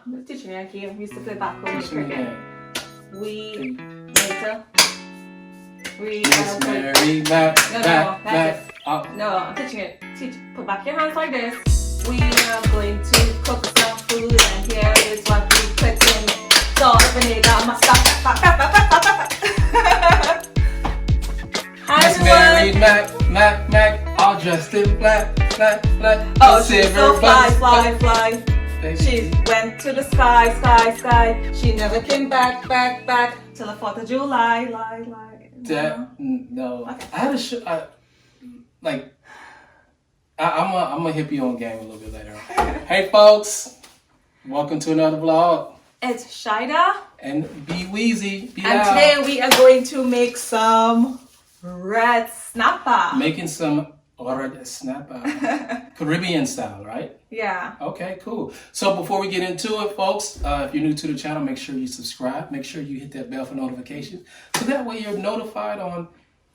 I'm teaching you a game. We used to play back when we were Teach me cricket. again. We later. We Miss play. Mary, back. That's it. No, I'm teaching it. Put back your hands like this. We are going to cook some food, and here is what we put in it. Salt, vinegar, mustard. Miss Mary, Mac, all dressed in black. Oh, she's so fly. Baby. She went to the sky. She never came back till the 4th of July. No. I had a show. I'm gonna hit you on game a little bit later on. Hey folks, welcome to another vlog. It's Shaeeda And Be Weezy. and today we are going to make some red snapper. Making some red snapper. Caribbean style, right? Yeah. Okay, cool. So before we get into it, folks, if you're new to the channel, make sure you subscribe. Make sure you hit that bell for notifications. So that way you're notified on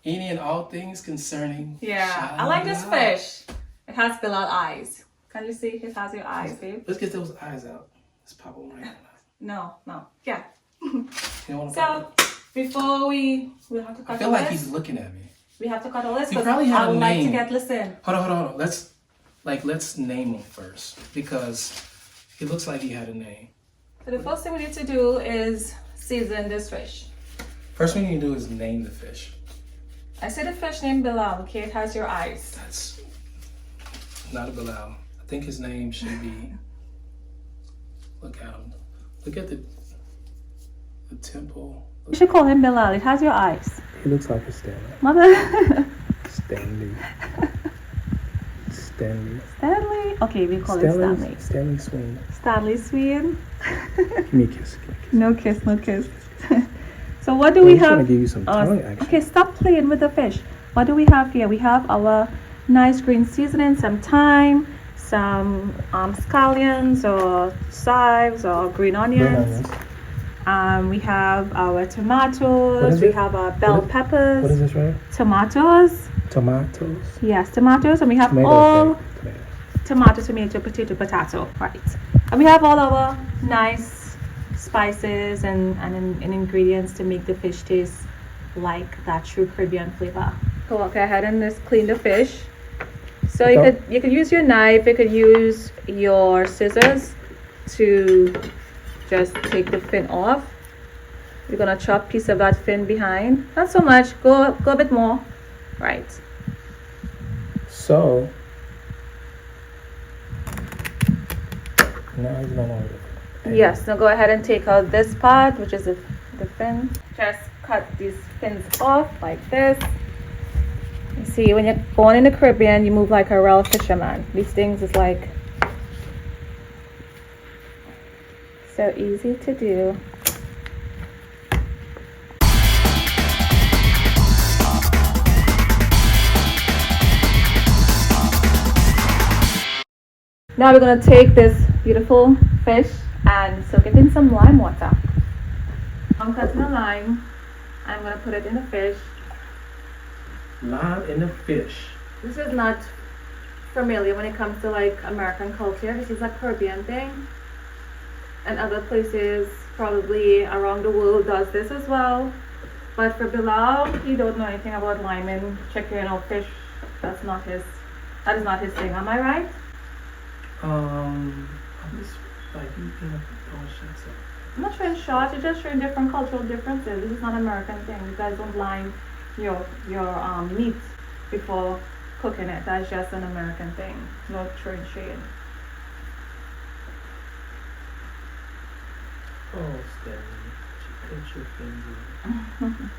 any and all things concerning Yeah. I like this fish. It has Bilal eyes. Can you see? It has your eyes, babe. Let's get those eyes out. Let's pop them right now. No. Yeah. You don't want to So before we have to cut I feel all like this. he's looking at me. We have to cut all this We because probably have I would a like to name. listen. Hold on. Let's name him first because he looks like he had a name. So the first thing we need to do is season this fish. First thing you need to do is name the fish. I see the fish named Bilal. Okay, it has your eyes. That's not a Bilal. I think his name should be. Look at him. Look at the temple. You should call him Bilal. It has your eyes. He looks like a Stanley. Mother. Stanley. Okay, we call it Stanley. Stanley Sween. Stanley Sween. Give me a kiss. No kiss. So what do we have? Trying to give you some tongue action. Okay, stop playing with the fish. What do we have here? We have our nice green seasoning, some thyme, some scallions or chives or green onions. We have our tomatoes. We have our bell peppers. What is this, right? Tomatoes. Tomatoes. Yes, tomatoes. And we have tomato, potato. Right. And we have all our nice spices and ingredients to make the fish taste like that true Caribbean flavor. So go ahead and just clean the fish. So you could use your knife, you could use your scissors to just take the fin off. You're gonna chop piece of that fin behind. Not so much, go a bit more. Right. So now he's gonna. Yes, now go ahead and take out this part, which is the fin. Just cut these fins off like this. You see, when you're born in the Caribbean, you move like a real fisherman. These things is like so easy to do. Now we're going to take this beautiful fish and soak it in some lime water. I'm cutting a lime. I'm going to put it in the fish. Lime in the fish. This is not familiar when it comes to like American culture. This is a Caribbean thing. And other places probably around the world does this as well. But for Bilal, he don't know anything about lime in chicken or fish. That is not his thing. Am I right? I'm just like you throwing shots up. I'm not showing shots, you're just showing different cultural differences. This is not an American thing. You guys don't lime your meat before cooking it. That's just an American thing. No throwing shade. Oh, Stanley, cut your finger.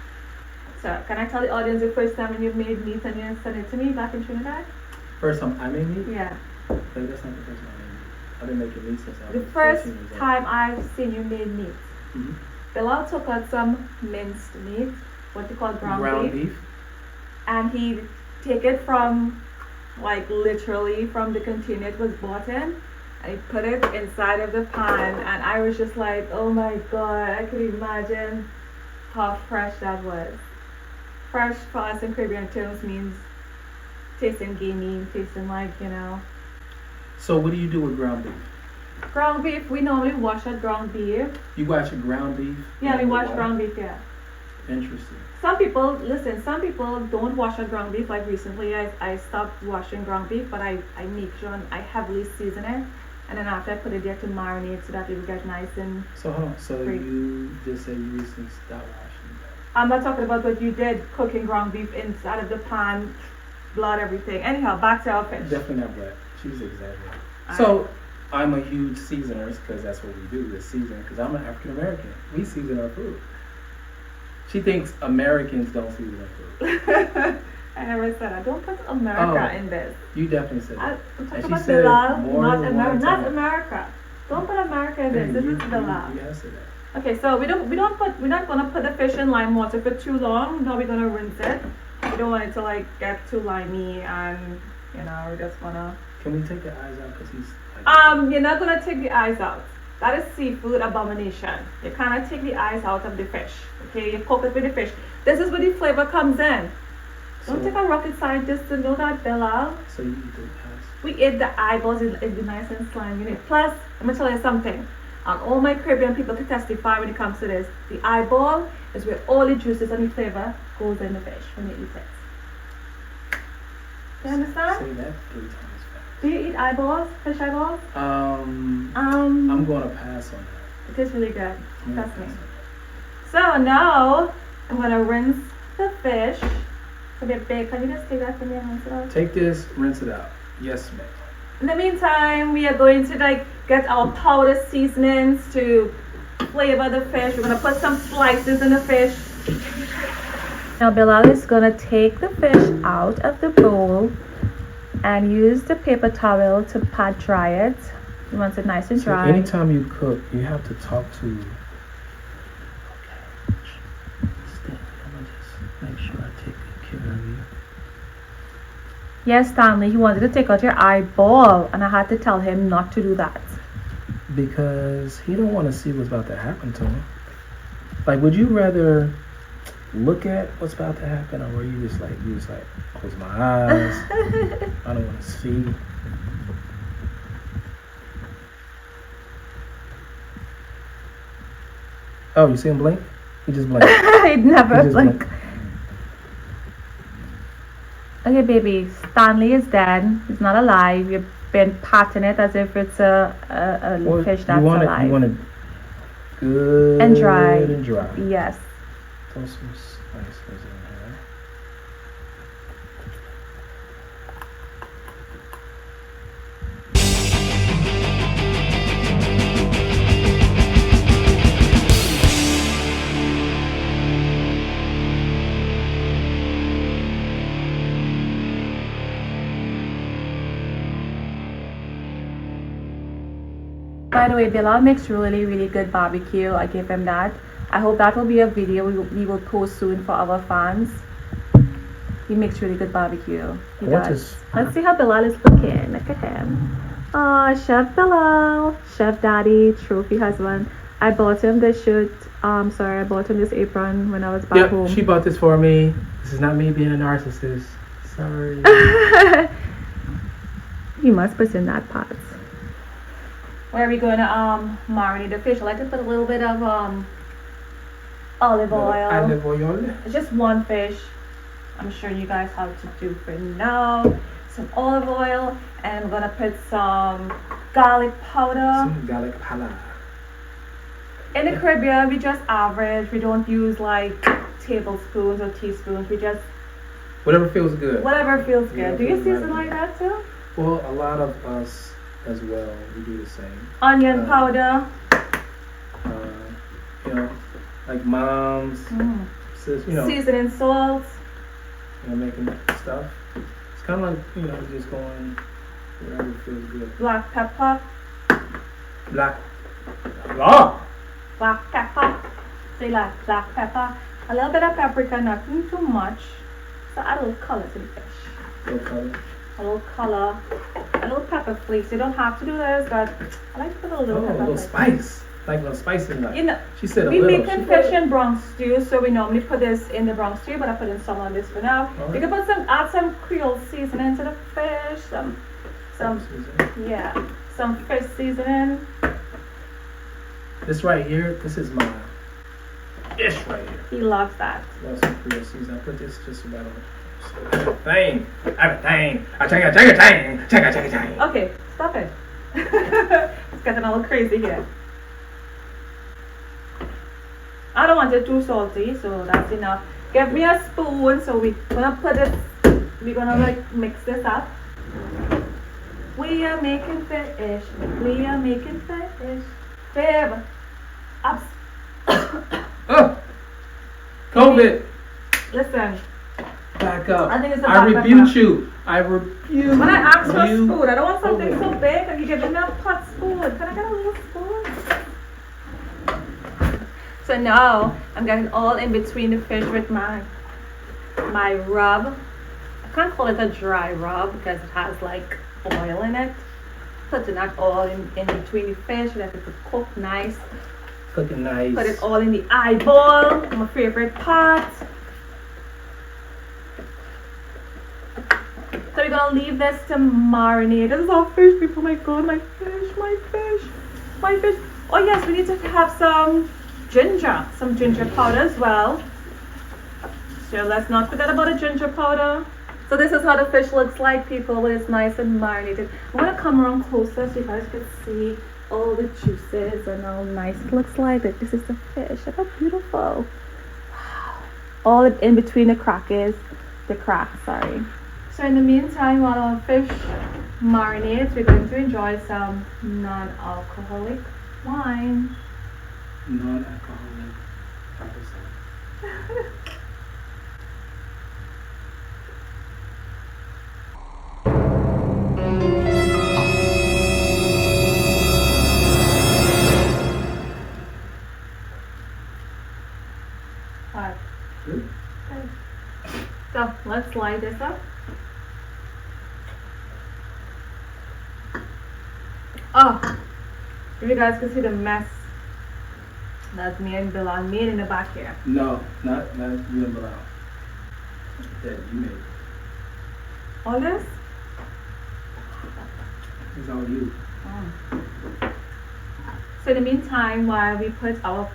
So, can I tell the audience the first time when you made meat and you sent it to me back in Trinidad? First time I made meat? Yeah. Like, that's not the first time I made meat. I've been making meat since I was The first time I've seen you made meat. Mm-hmm. Bilal took out some minced meat, what you call ground beef, and he take it from, like literally from the container it was bought in, and he put it inside of the pan, and I was just like, oh my god, I could imagine how fresh that was. Fresh for us in Caribbean terms means tasting gamey, tasting like, you know. So what do you do with ground beef? Ground beef, we normally wash our ground beef. You watch your ground beef? Yeah, we wash ground beef, yeah. Interesting. Some people, listen, some people don't wash our ground beef. Like recently, I stopped washing ground beef, but I make sure I heavily season it. And then after I put it there to marinate so that it will get nice and... So, hold on. So great. you just said you recently stopped washing that. I'm not talking about what you did, cooking ground beef inside of the pan, blood, everything. Anyhow, back to our fish. Definitely not black. She was exaggerating. So, I'm a huge seasoner because that's what we do, is season. Because I'm an African American. We season our food. She thinks Americans don't season their food. I never said that. Don't put America in this. You definitely said that. I'm talking And she about said Bilal, more not, than one not time. America. Don't put America in this. This is Bilal. You gotta say that. Okay, so we're not gonna put the fish in lime water for too long. No, we're gonna rinse it. We don't want it to like get too limey, and you know, we're just gonna. Can we take the eyes out? Cause he's. You're not gonna take the eyes out. That is seafood abomination. You cannot take the eyes out of the fish. Okay, you cook it with the fish. This is where the flavor comes in. Don't take a rocket scientist to know that, Bella. So you eat the eyes? We eat the eyeballs. It's nice and slimy. You know. Plus, let me tell you something. All my Caribbean people can testify when it comes to this. The eyeball is where all the juices and the flavor goes in the fish when you eat it. Do you understand? Say that 3 times fast. Do you eat eyeballs? Fish eyeballs? I'm gonna pass on that. It is really good. Trust me. So now I'm gonna rinse the fish. It's a bit big. Can you just take that from me and rinse it out? Take this, rinse it out. Yes, ma'am. In the meantime, we are going to like get our powder seasonings to flavor the fish. We're gonna put some slices in the fish. Now Bilal is gonna take the fish out of the bowl and use the paper towel to pat dry it. He wants it nice and dry. So anytime you cook, you have to talk to. Make sure I take good care of you. Yes, Stanley, he wanted to take out your eyeball, and I had to tell him not to do that. Because he don't want to see what's about to happen to him. Like, would you rather look at what's about to happen, or you just like close my eyes? I don't want to see. Oh, you see him blink? He just blinked. He'd never blink. Okay, baby, Stanley is dead. He's not alive. You've been patting it as if it's a fish that's alive. You want it good and dry. And dry. Yes. Throw some spices in here. By the way, Bilal makes really good barbecue. I give him that. I hope that will be a video we will post soon for our fans. He makes really good barbecue. He does. Let's see how Bilal is looking. Look at him. Oh, Chef Bilal. Chef Daddy, trophy husband. I bought him this shirt. I bought him this apron when I was back home. She bought this for me. This is not me being a narcissist. Sorry. You must put in that part. Where are we going to marinate the fish? I like to put a little bit of olive oil. Olive oil. It's just one fish. I'm sure you guys have to do for now. Some olive oil, and we're gonna put some garlic powder. Some garlic powder. In the Caribbean, we just average. We don't use like tablespoons or teaspoons. We just whatever feels good. Whatever feels good. Do you season like that too? Well, a lot of us as well, we do the same. Onion powder. You know, like moms, sis, you know, seasoning salt. You know, making stuff. It's kind of like, you know, just going wherever feels good. Black pepper. Black pepper. Say like black pepper. A little bit of paprika, nothing too much. So add a little color to the fish. A little color. A little color. A little pepper flakes. You don't have to do this, but I like to put a little pepper. A little spice. Like a little spice in that. You know, she said we make fish in Bronx stew, so we normally put this in the Bronx stew, but I put in some on this for now. Right. You can add some Creole seasoning to the fish, some some, seasoning. yeah, some fish seasoning. This right here, this is my dish right here. He loves that. Love some Creole seasoning. I put this just about on everything. Everything. Ching. Okay, stop it. It's getting all crazy here. I don't want it too salty, so that's enough. Give me a spoon, so we're gonna put it, we're gonna like mix this up. We are making fish. We are making fish. Babe. Ups. Oh! COVID! Listen. Back up. I think it's a I back rebuke up. you. I rebuke When I asked for a you. spoon, I don't want something COVID. so big and you give me a pot spoon. Can I get a little spoon? So now I'm getting all in between the fish with my rub. I can't call it a dry rub because it has like oil in it. Putting that all in between the fish so that it could cook nice. Looking nice. Put it all in the eyeball, my favorite part. So we're gonna leave this to marinate. This is our fish, people. My God, my fish. Oh yes, we need to have some ginger powder as well. So let's not forget about the ginger powder. So this is how the fish looks like, people, when it's nice and marinated. I'm gonna come around closer so you guys can see all the juices and how nice it looks like. This is the fish. Look how beautiful. Wow. All in between the cracks, sorry. So in the meantime, while our fish marinates, we're going to enjoy some non-alcoholic wine. Non-alcoholic. Alright. So let's light this up. Oh, if you guys can see the mess that me and Bilal made in the back here. No, not you and Bilal. That you made. All this? It's all you. Oh. So in the meantime, while we put our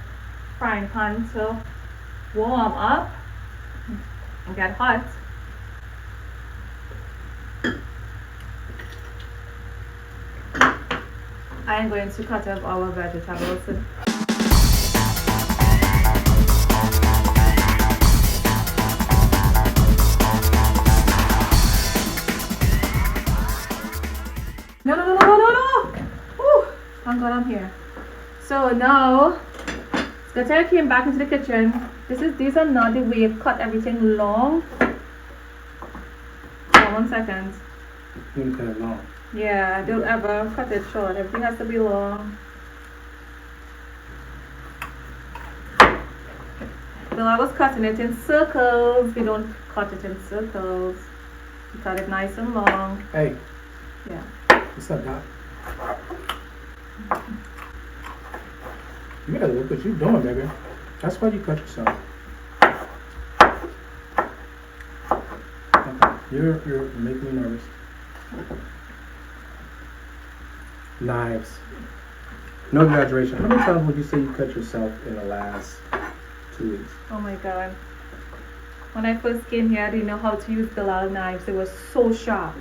frying pan to warm up and get hot, I am going to cut up our vegetables. No. Whew, thank God I'm here. So now, Scotty came back into the kitchen. These are not the way you cut everything long. Oh, 1 second. You can cut it long. Yeah, don't ever cut it short. Everything has to be long. Well, I was cutting it in circles. We don't cut it in circles. We cut it nice and long. Hey. Yeah. What's up, Doc? You gotta look what you're doing, baby. That's why you cut yourself. Okay. You're making me nervous. Knives. No exaggeration. How many times would you say you cut yourself in the last 2 weeks? Oh my God. When I first came here, I didn't know how to use Bilal knives. It was so sharp.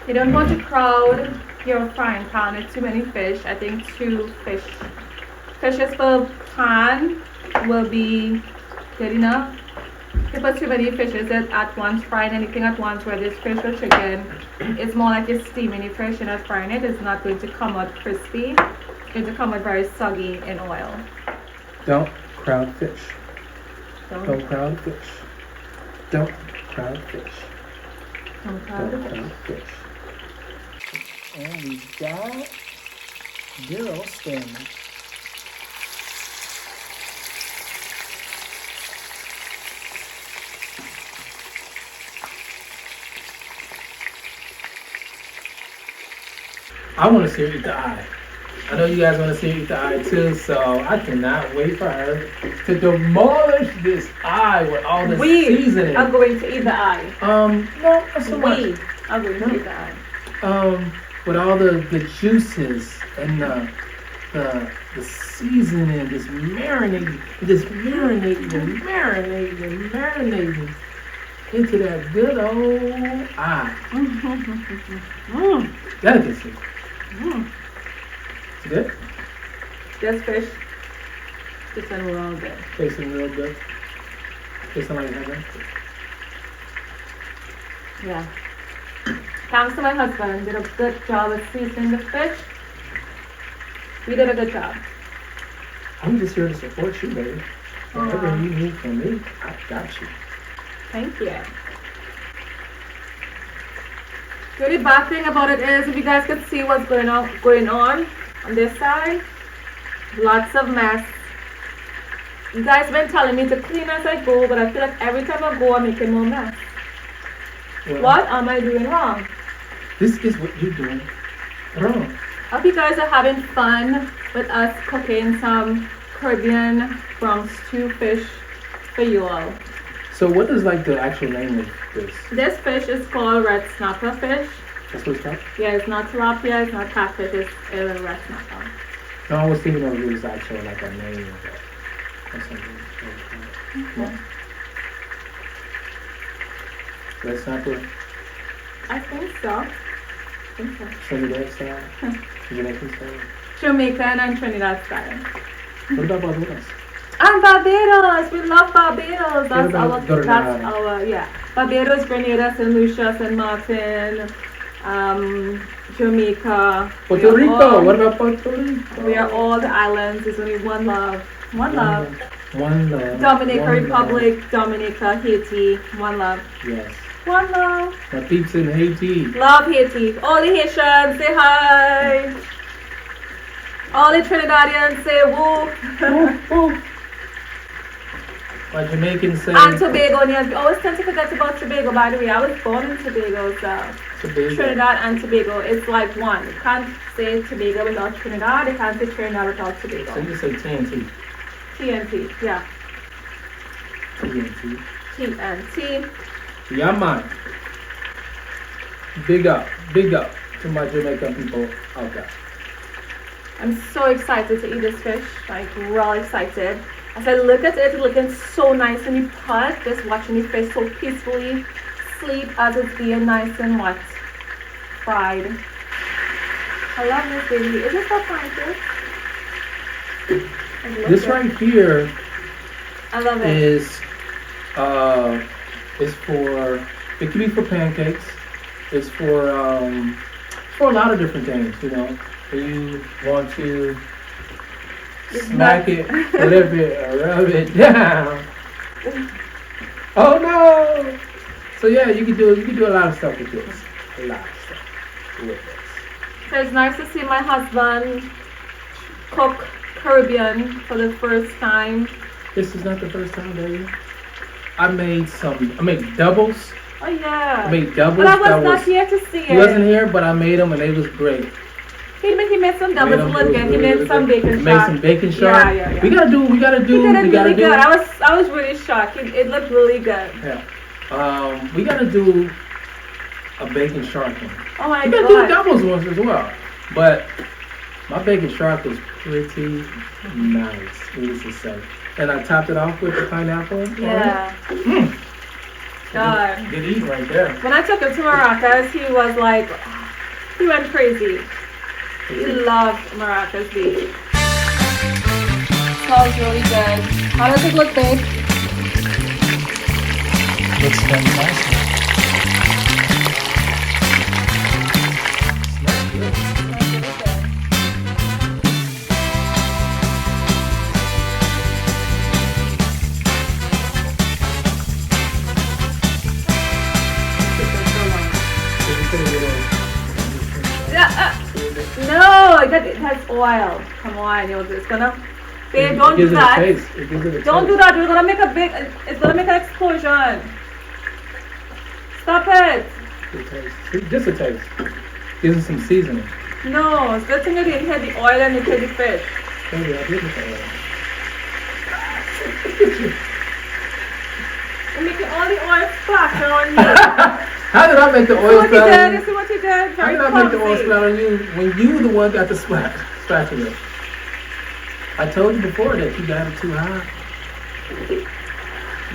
You don't want to crowd your frying pan with too many fish. I think 2 fishes per pan will be good enough. If you put too many fishes at once, frying anything at once, whether it's fish or chicken, it's more like you're steaming the fish and not frying it. It's not going to come out crispy. It's going to come out very soggy in oil. Don't crowd fish. Don't crowd fish. Don't crowd fish. Don't crowd the fish. Fish. And we got Daryl standing. I want to see her eat the eye. I know you guys want to see her eat the eye too, so I cannot wait for her to demolish this eye with all the seasoning. I'm going to eat the eye. No, not so much. We are going to eat the eye. With all the juices and the seasoning, just marinating into that good old eye. Delicacy. It's good? This fish tasting real good. Tasting real good. Tasting like heaven. Yeah. Thanks to my husband, did a good job of seasoning the fish. We did a good job. I'm just here to support you, baby. Whatever you need from me, I got you. Thank you. The only bad thing about it is, if you guys could see what's going on this side, lots of mess. You guys been telling me to clean as I go, but I feel like every time I go, I'm making more mess. Well, what am I doing wrong? This is what you're doing wrong. I hope you guys are having fun with us cooking some Caribbean brown stew fish for you all. So what is like the actual name of this? This fish is called red snapper fish. That's what it's called? Yeah, it's not tilapia, it's not catfish, it's a red snapper. No, I was thinking of it was actually like a name of it. Or something. Okay. Red snapper? I think so. Trinidad style? Jamaican style? Jamaican and Trinidad style. What about Barbados? And Barbados! We love Barbados! That's our, yeah. Barbados, Grenada, St. Lucia, St. Martin, Jamaica. Puerto Rico! What about Puerto Rico? We are all the islands. There's only one love. One love. One love. Dominica one Republic, love. Dominica, Haiti. One love. Yes. One love. My peeps in Haiti. Love Haiti. All the Haitians say hi. All the Trinidadians say woo. Woo. My Jamaicans say. And Tobagonians. We always tend to forget about Tobago, by the way. I was born in Tobago, so. Tobago. Trinidad and Tobago. It's like one. You can't say Tobago without Trinidad. You can't say Trinidad without Tobago. So you say TNT. TNT, yeah. TNT. TNT. Yeah, man. Big up to my Jamaican people out there. I'm so excited to eat this fish, like real excited. As I look at it, it's looking so nice in the pot, just watching the fish so peacefully sleep as it's being nice and what? Fried. I love this baby. Is this so fine, This right here I love it. is for, it can be for pancakes. It's for a lot of different things, you know. You want to smack it, flip it, or rub it down. Oh no! So yeah, you can do a lot of stuff with this. A lot of stuff with this. So it's nice to see my husband cook Caribbean for the first time. This is not the first time, baby. I made doubles. Oh yeah. I made doubles. But I was not here to see it. He wasn't here, but I made them and they was great. He made some doubles again. He made some bacon shark. Made some bacon shark. Yeah. We gotta do. He did it really good. I was really shocked. It looked really good. Yeah. We gotta do a bacon shark one. Oh my god. We gotta do doubles ones as well. But my bacon shark was pretty nice, needless to say. And I topped it off with the pineapple. Yeah. God. Good eat right there. When I took him to Maracas, he was like, he went crazy. He loved Maracas Beach. Smells really good. How does it look, babe? Looks fantastic. Smells good. No, it has oil. Come on, it's gonna. Babe, don't do that. Don't do that. It's gonna make an explosion. Stop it. Just a taste. Gives it some seasoning. No, it's good thing you didn't hit the oil and you hit the fish. Maybe I did it that way. You're making all the oil splatter on you. How did I make the oil splatter on you? This is what you did. How did I make the oil splatter on you when you the one got the spatula? I told you before that you got it too high.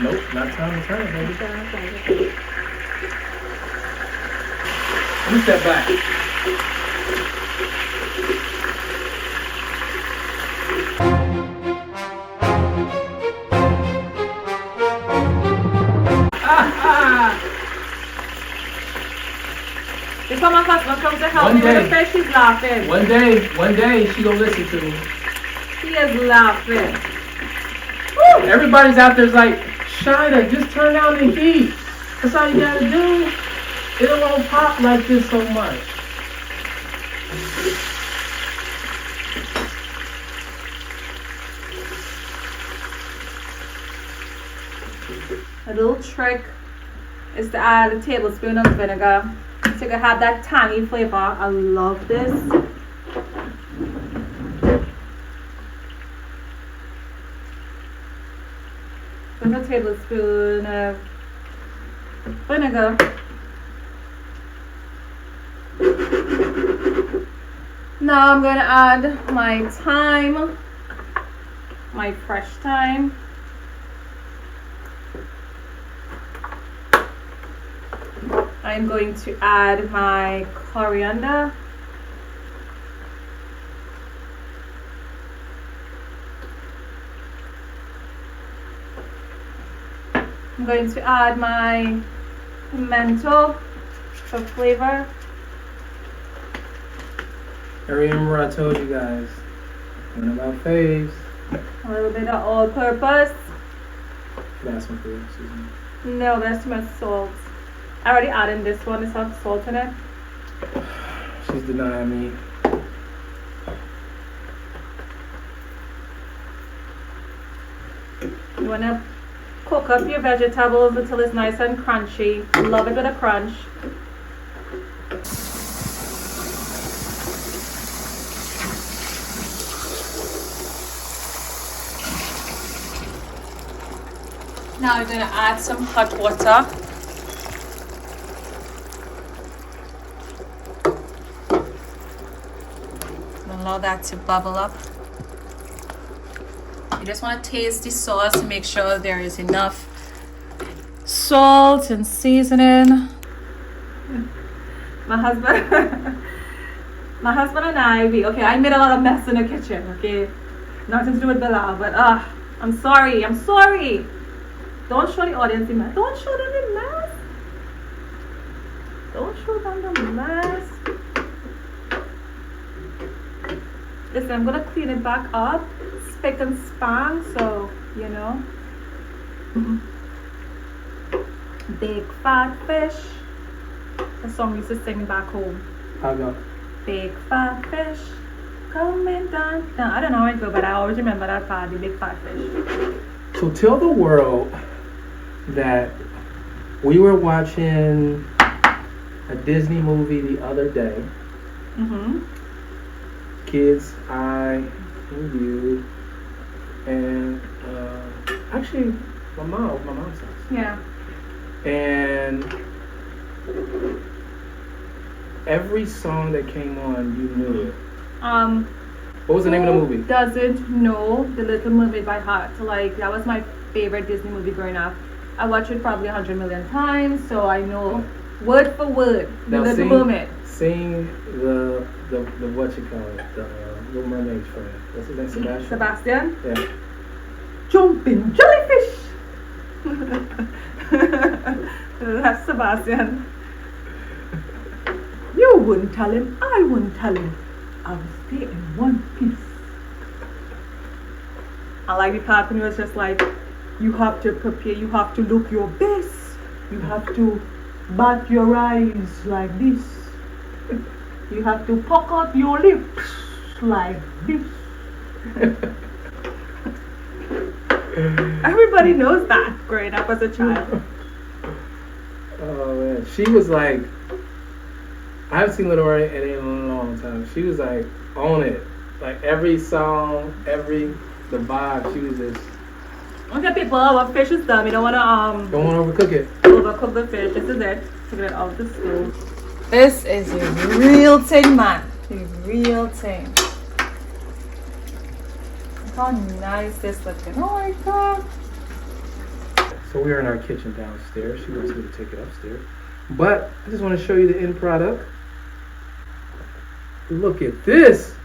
Nope, not time to turn, baby. Let me step back. This one my husband comes to help me with the fish, she's laughing. One day she gonna listen to me. She is laughing. Woo! Everybody's out there's like, Shaeeda, just turn down the heat. That's all you gotta do. It won't pop like this so much. A little trick is to add a tablespoon of vinegar so you can have that tangy flavor. I love this. So a tablespoon of vinegar. Now I'm going to add my thyme, my fresh thyme. I'm going to add my coriander. I'm going to add my pimento for flavor. I remember I told you guys, one of my faves. A little bit of all-purpose. That's my favorite seasoning. No, that's too much salt. I already added this one. It's not salt in it. She's denying me. You want to cook up your vegetables until it's nice and crunchy. Love it with a crunch. Now we're going to add some hot water. Allow that to bubble up. You just want to taste the sauce to make sure there is enough salt and seasoning. My husband and I made a lot of mess in the kitchen, okay? Nothing to do with Bilal, but I'm sorry. Don't show the audience the mess. Don't show them the mess. Don't show them the mess. Listen, I'm gonna clean it back up, spick and span, so you know. Big fat fish. The song we used to sing back home. How go? Big fat fish coming down. No, I don't know how it go, but I always remember that part, the big fat fish. So tell the world that we were watching a Disney movie the other day. Kids, I, and you, and actually my mom's house. Yeah. And every song that came on, you knew it. What was the name of the movie? Doesn't know The Little Mermaid by heart. Like, that was my favorite Disney movie growing up. I watched it probably 100 million times, so I know word for word The Little Mermaid. Sing the what you call it, the Little Mermaid's friend. What's his name? Sebastian. Sebastian. Yeah. Jumping jellyfish. That's Sebastian. You wouldn't tell him. I wouldn't tell him. I will stay in one piece. I like the part when he was just like, you have to prepare. You have to look your best. You have to bat your eyes like this. You have to pucker out your lips like this. Everybody knows that growing up as a child. Oh man, she was like, I haven't seen Little Ray in a long time. She was like on it. Like every song, the vibe, she was just. Okay, people, our fish is done. We don't wanna Don't want to overcook it. overcook the fish. This is it. Taking it out the stove. This is a real thing, man. A real thing. Look how nice this looking. Oh my god. So we are in our kitchen downstairs. She wants me to take it upstairs. But I just want to show you the end product. Look at this.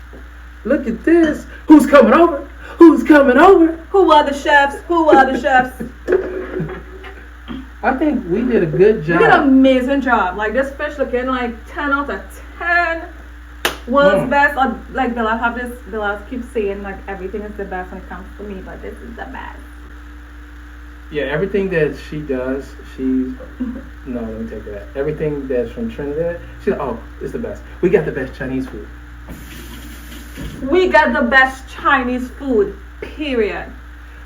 Look at this. Who's coming over? Who's coming over? Who are the chefs? Who are the chefs? I think we did a good job. We did an amazing job. Like this fish looking like 10 out of 10. World's best. Or, like Bilal keeps saying like everything is the best when it comes to me, but this is the best. Yeah, everything that she does, no, let me take that. Everything that's from Trinidad, she's it's the best. We got the best Chinese food. We got the best Chinese food, period.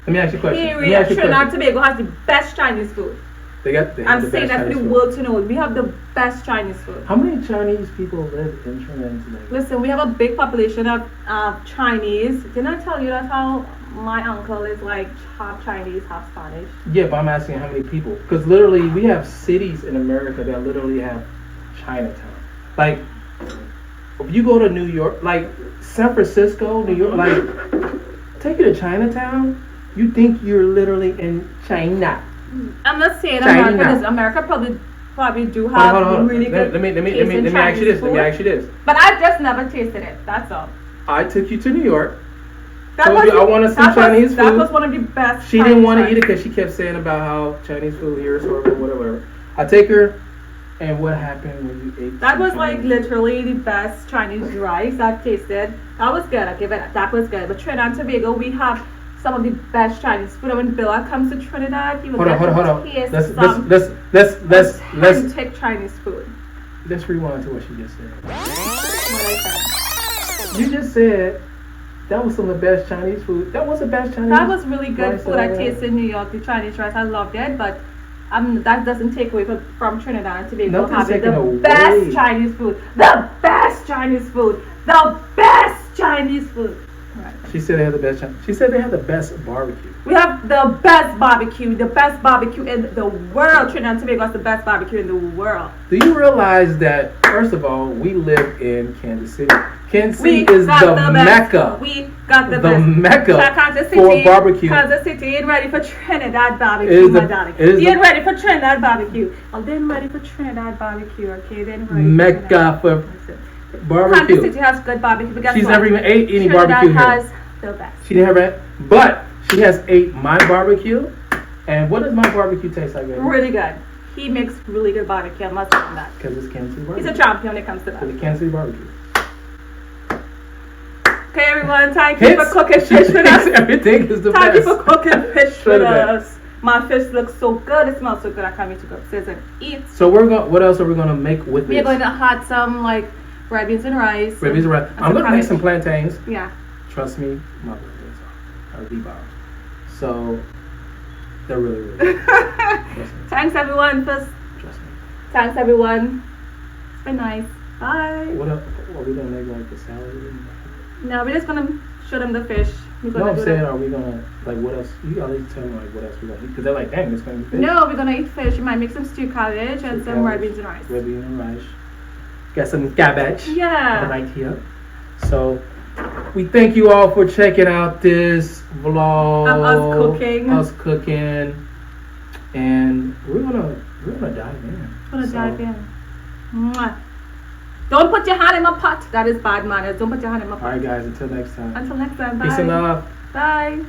Let me ask you a question. Period. Trinidad and Tobago has the best Chinese food. They have I'm the saying best that for the Chinese world to know. We have the best Chinese food. How many Chinese people live in Trinidad and Tobago? Listen, we have a big population of Chinese. Didn't I tell you that's how my uncle is like half Chinese, half Spanish? Yeah, but I'm asking how many people. Because literally, we have cities in America that literally have Chinatown. Like, if you go to New York, like San Francisco, New York, like, take you to Chinatown, you think you're literally in China. I'm not saying China. America is. America probably do have Hold on. really good. Let me ask you this. Let me ask you this. But I just never tasted it. That's all. I took you to New York. That Told you I wanted some Chinese food. That was one of the best. She didn't want to eat it because she kept saying about how Chinese food here is horrible, whatever. I take her, and what happened when you ate? That was like literally the best Chinese rice I've tasted. That was good. I give it. That was good. But Trinidad and Tobago, we have some of the best Chinese food. And when Bilal comes to Trinidad, he will hold on. taste Let's authentic Chinese food. Let's rewind to what she just said. What I said. You just said that was some of the best Chinese food. That was the best Chinese. That was really good rice food. I tasted in New York, the Chinese rice. I loved it, but that doesn't take away from Trinidad and Tobago having the best Chinese food. The best Chinese food. The best Chinese food. Right. She said they had the best. She said they had the best barbecue. We have the best barbecue in the world. Trinidad and Tobago has the best barbecue in the world. Do you realize that, first of all, we live in Kansas City. Kansas City is the Mecca. We got the best. Mecca Kansas City, for barbecue. Kansas City ain't ready for Trinidad barbecue, my darling. You ain't ready for Trinidad barbecue. Oh, they ain't ready for Trinidad barbecue, okay? They ain't ready Mecca for barbecue. Kansas City has good barbecue. But She's never even ate any barbecue here. Trinidad has the best. She never had, but she has ate my barbecue. And what does my barbecue taste like? Baby? Really good. He makes really good barbecue. I must say that. Because it's Kansas City barbecue. He's a champion when it comes to that. Because it's Kansas City barbecue. Okay, everyone, thank you for cooking fish with us. Everything is the Thank best. you for cooking fish with us. My fish looks so good. It smells so good. I can't wait to go upstairs and eat. So what else are we gonna make with this? We're going to add some like red beans and rice. Red beans and rice. I'm gonna make some plantains. Yeah. Trust me, my birthdays are rebound. So they're really, really good. Thanks everyone. Trust me. Thanks everyone. It's been nice. Bye. What else? Are we gonna make like the salad? No, we're just gonna show them the fish. No, I'm saying, are we gonna like what else? You gotta tell them like what else we gonna eat because they're like, dang, it's gonna be fish. No, we're gonna eat fish. We might make some stewed cabbage and some red beans and rice. Red beans and rice. Got some cabbage. Yeah. Right here. So we thank you all for checking out this vlog. Of us cooking. And we're gonna dive in. Dive in. Mwah. Don't put your hand in my pot. That is bad manners. Don't put your hand in my pot. Alright guys, until next time. Until next time. Bye. Peace and love. Bye.